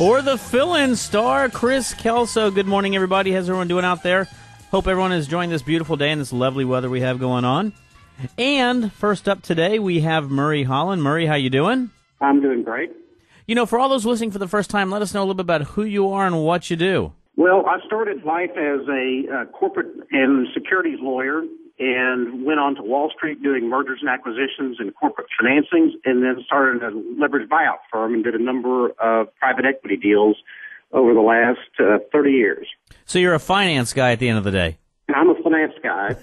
Or the fill-in star, Chris Kelso. Good morning, everybody. How's everyone doing out there? Hope everyone is enjoying this beautiful day and this lovely weather we have going on. And first up today, we have Murray Holland. Murray, how you doing? I'm doing great. You know, for all those listening for the first time, let us know a little bit about who you are and what you do. Well, I started life as a corporate and securities lawyer and went on to Wall Street doing mergers and acquisitions and corporate financings, and then started a leveraged buyout firm and did a number of private equity deals over the last 30 years. So you're a finance guy at the end of the day. I'm a finance guy.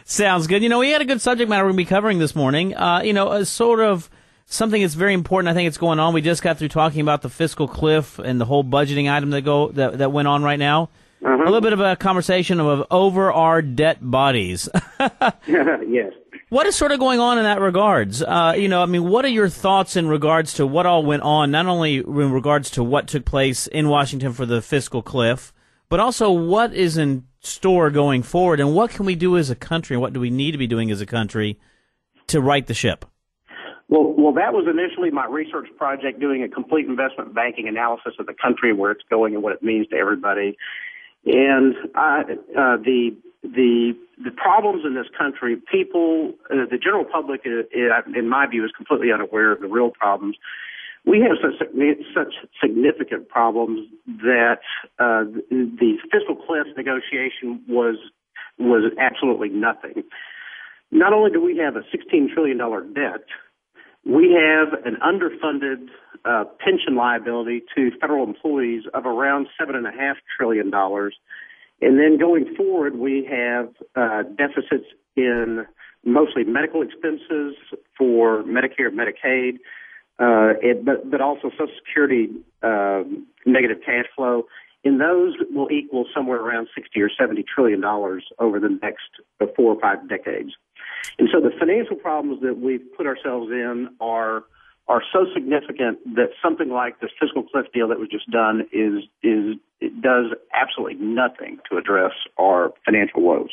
Sounds good. You know, we had a good subject matter we're going to be covering this morning. A sort of something that's very important. I think it's going on. We just got through talking about the fiscal cliff and the whole budgeting item that went on right now. A little bit of a conversation of over our debt bodies. Yes. What is sort of going on in that regards? What are your thoughts in regards to what all went on, not only in regards to what took place in Washington for the fiscal cliff, but also what is in store going forward, and what can we do as a country, and what do we need to be doing as a country to right the ship? Well, that was initially my research project, doing a complete investment banking analysis of the country, where it's going and what it means to everybody. And the problems in this country, people, the general public, in my view, is completely unaware of the real problems. We have such significant problems that the fiscal cliff negotiation was absolutely nothing. Not only do we have a $16 trillion debt, we have an underfunded pension liability to federal employees of around $7.5 trillion. And then going forward, we have deficits in mostly medical expenses for Medicare and Medicaid, but also Social Security negative cash flow. And those will equal somewhere around $60 or $70 trillion over the next 4 or 5 decades. And so the financial problems that we've put ourselves in are so significant that something like this fiscal cliff deal that was just done it does absolutely nothing to address our financial woes.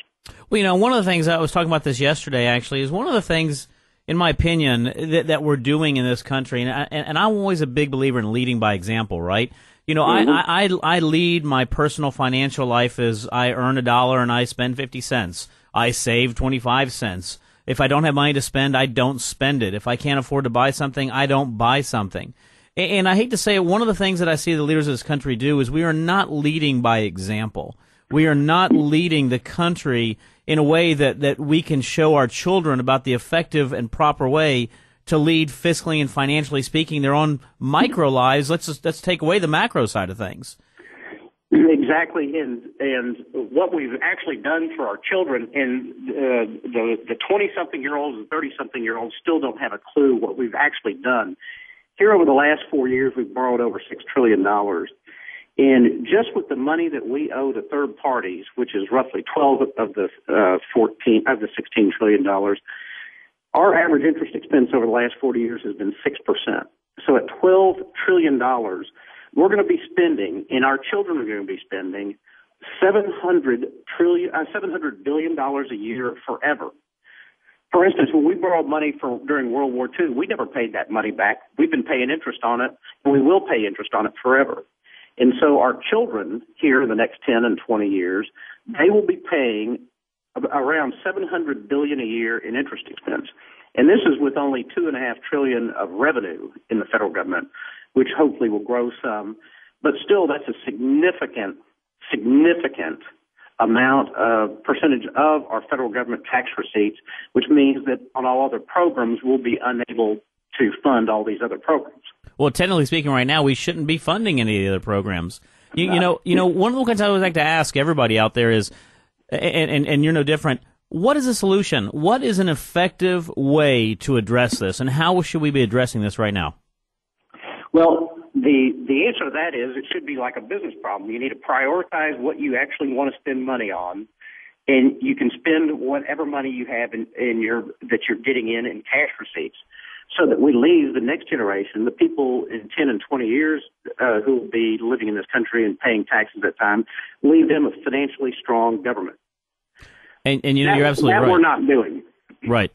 Well, you know, one of the things, I was talking about this yesterday, actually, is one of the things, in my opinion, that we're doing in this country, and I'm always a big believer in leading by example, right? You know, I lead my personal financial life as I earn $1 and I spend 50 cents. I save 25 cents. If I don't have money to spend, I don't spend it. If I can't afford to buy something, I don't buy something. And I hate to say it, one of the things that I see the leaders of this country do is we are not leading by example. We are not leading the country in a way that we can show our children about the effective and proper way to lead fiscally and financially speaking their own micro lives. Let's take away the macro side of things. Exactly, and what we've actually done for our children, and the 20-something-year-olds and 30-something-year-olds still don't have a clue what we've actually done. Here over the last 4 years, we've borrowed over $6 trillion. And just with the money that we owe to third parties, which is roughly 12 of the $16 trillion, our average interest expense over the last 40 years has been 6%. So at $12 trillion, we're going to be spending, and our children are going to be spending, $700 billion a year forever. For instance, when we borrowed money during World War II, we never paid that money back. We've been paying interest on it, and we will pay interest on it forever. And so our children here in the next 10 and 20 years, they will be paying around $700 billion a year in interest expense. And this is with only $2.5 trillion of revenue in the federal government, which hopefully will grow some. But still, that's a significant amount of percentage of our federal government tax receipts, which means that on all other programs, we'll be unable to fund all these other programs. Well, technically speaking, right now, we shouldn't be funding any of the other programs. You know, one of the things I would like to ask everybody out there is, and you're no different, what is a solution? What is an effective way to address this, and how should we be addressing this right now? Well, the answer to that is it should be like a business problem. You need to prioritize what you actually want to spend money on, and you can spend whatever money you have that you're getting in cash receipts, so that we leave the next generation, the people in 10 and 20 years who will be living in this country and paying taxes at that time, leave them a financially strong government. And you're absolutely right. That we're not doing. Right.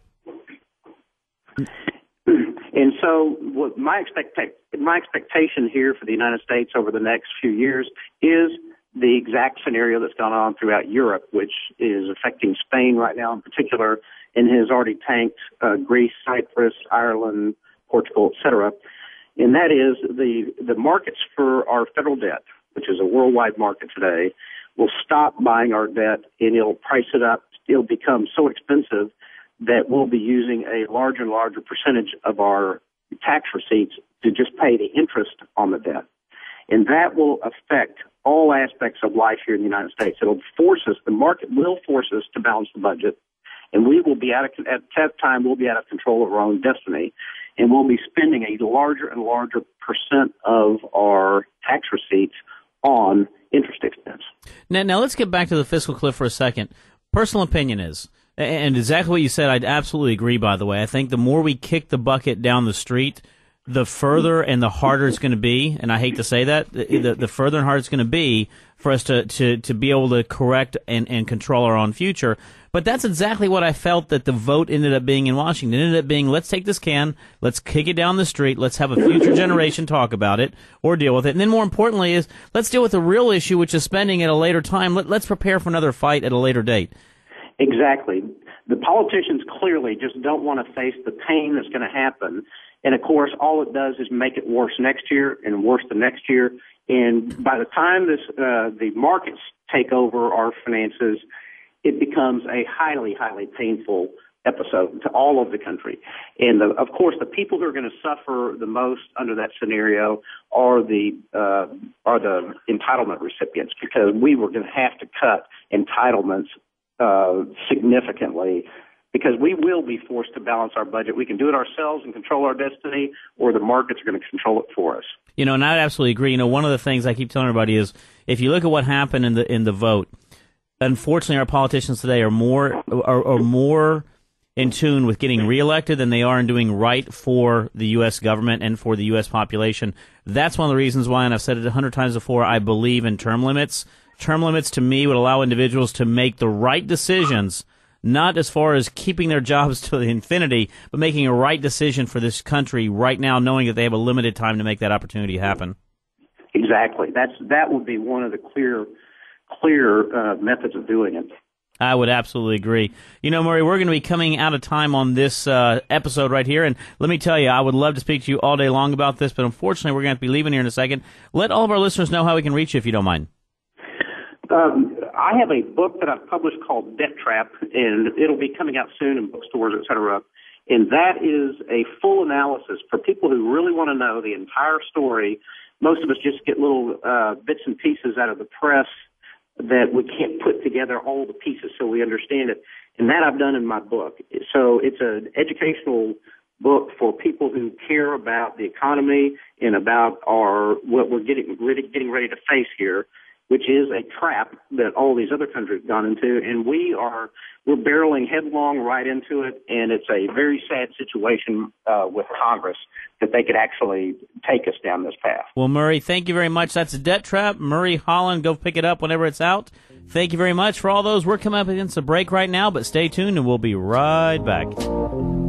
And so what my expectation here for the United States over the next few years is the exact scenario that's gone on throughout Europe, which is affecting Spain right now in particular, and has already tanked Greece, Cyprus, Ireland, Portugal, etc. And that is the markets for our federal debt, which is a worldwide market today, will stop buying our debt, and it'll price it up. It'll become so expensive that we'll be using a larger and larger percentage of our tax receipts to just pay the interest on the debt. And that will affect all aspects of life here in the United States. It'll force us, the market will force us to balance the budget, and we will be at that time, we'll be out of control of our own destiny, and we'll be spending a larger and larger percent of our tax receipts on interest expense. Now let's get back to the fiscal cliff for a second. Personal opinion is, and exactly what you said, I'd absolutely agree, by the way. I think the more we kick the bucket down the street, the further and the harder it's going to be, and I hate to say that, the further and harder it's going to be for us to be able to correct and control our own future. But that's exactly what I felt that the vote ended up being in Washington. It ended up being, let's take this can, let's kick it down the street, let's have a future generation talk about it or deal with it. And then more importantly is, let's deal with the real issue, which is spending at a later time. Let's prepare for another fight at a later date. Exactly. The politicians clearly just don't want to face the pain that's going to happen. And, of course, all it does is make it worse next year and worse the next year. And by the time the markets take over our finances, it becomes a highly, highly painful episode to all of the country. And, of course, the people who are going to suffer the most under that scenario are the entitlement recipients, because we were going to have to cut entitlements significantly, because we will be forced to balance our budget. We can do it ourselves and control our destiny, or the markets are going to control it for us. You know, and I absolutely agree. You know, one of the things I keep telling everybody is, if you look at what happened in the vote, unfortunately, our politicians today are more in tune with getting reelected than they are in doing right for the U.S. government and for the U.S. population. That's one of the reasons why, and I've said it 100 times before, I believe in term limits. Term limits, to me, would allow individuals to make the right decisions, not as far as keeping their jobs to the infinity, but making a right decision for this country right now, knowing that they have a limited time to make that opportunity happen. Exactly. That would be one of the clear methods of doing it. I would absolutely agree. You know, Murray, we're going to be coming out of time on this episode right here, and let me tell you, I would love to speak to you all day long about this, but unfortunately, we're going to have to be leaving here in a second. Let all of our listeners know how we can reach you, if you don't mind. I have a book that I've published called Debt Trap, and it'll be coming out soon in bookstores, et cetera. And that is a full analysis for people who really want to know the entire story. Most of us just get little bits and pieces out of the press that we can't put together all the pieces so we understand it. And that I've done in my book. So it's an educational book for people who care about the economy and about what we're getting ready to face here, which is a trap that all these other countries have gone into, and we're barreling headlong right into it, and it's a very sad situation with Congress that they could actually take us down this path. Well, Murray, thank you very much. That's Debt Trap, Murray Holland. Go pick it up whenever it's out. Thank you very much for all those. We're coming up against a break right now, but stay tuned, and we'll be right back.